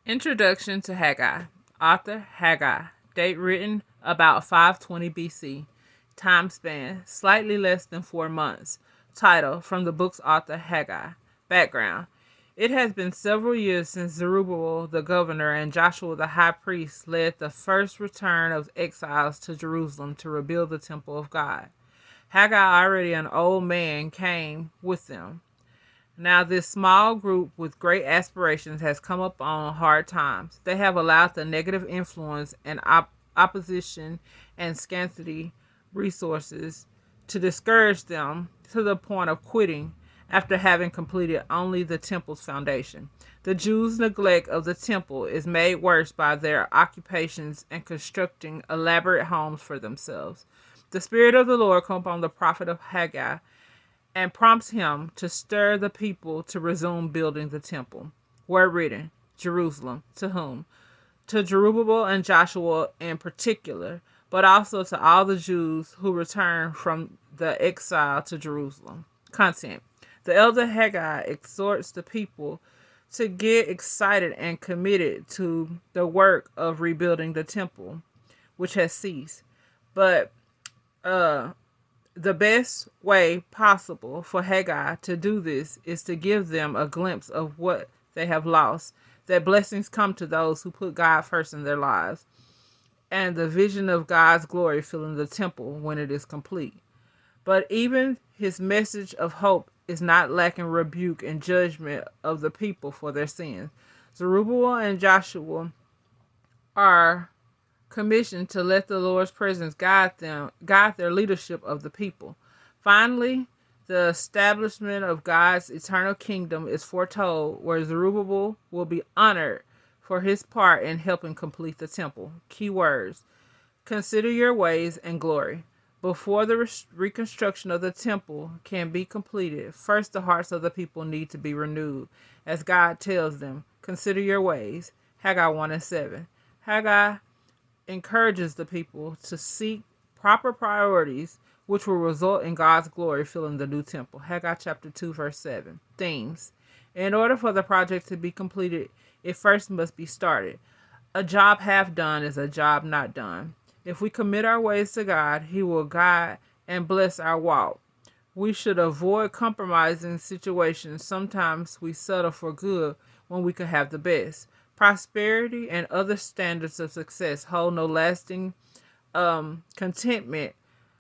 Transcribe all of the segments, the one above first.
Introduction to Haggai. Author Haggai. Date written about 520 BC. Time span slightly less than 4 months. Title from the book's author Haggai. Background. It has been several years since Zerubbabel the governor and Joshua the high priest led the first return of exiles to Jerusalem to rebuild the temple of God. Haggai, already an old man, came with them. Now, this small group with great aspirations has come up on hard times. They have allowed the negative influence and opposition and scarcity resources to discourage them to the point of quitting after having completed only the temple's foundation. The Jews' neglect of the temple is made worse by their occupations and constructing elaborate homes for themselves. The Spirit of the Lord comes upon the prophet of Haggai and prompts him to stir the people to resume building the temple. Word written, Jerusalem. To whom? To Zerubbabel and Joshua in particular, but also to all the Jews who returned from the exile to Jerusalem. Content. The elder Haggai exhorts the people to get excited and committed to the work of rebuilding the temple, which has ceased. But the best way possible for Haggai to do this is to give them a glimpse of what they have lost, that blessings come to those who put God first in their lives, and the vision of God's glory filling the temple when it is complete. But even his message of hope is not lacking rebuke and judgment of the people for their sins. Zerubbabel and Joshua are commissioned to let the Lord's presence guide their leadership of the people. Finally, the establishment of God's eternal kingdom is foretold, where Zerubbabel will be honored for his part in helping complete the temple. Key words: consider your ways and glory. Before the reconstruction of the temple can be completed, first the hearts of the people need to be renewed, as God tells them, consider your ways. Haggai 1:7. Haggai encourages the people to seek proper priorities which will result in God's glory filling the new temple. Haggai chapter 2 verse 7. Themes. In order for the project to be completed, it first must be started. A job half done is a job not done. If we commit our ways to God, He will guide and bless our walk. We should avoid compromising situations. Sometimes we settle for good when we could have the best. Prosperity and other standards of success hold no lasting contentment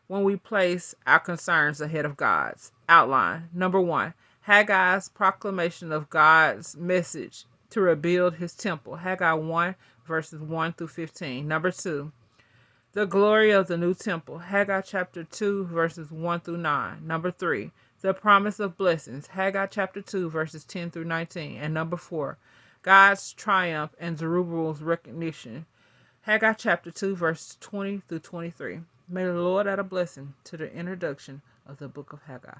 when we place our concerns ahead of God's. Outline. Number 1. Haggai's proclamation of God's message to rebuild his temple. Haggai 1 verses 1 through 15. Number 2. The glory of the new temple. Haggai chapter 2 verses 1 through 9. Number 3. The promise of blessings. Haggai chapter 2 verses 10 through 19. And number 4. God's triumph and Zerubbabel's recognition. Haggai chapter 2 verses 20 through 23. May the Lord add a blessing to the introduction of the book of Haggai.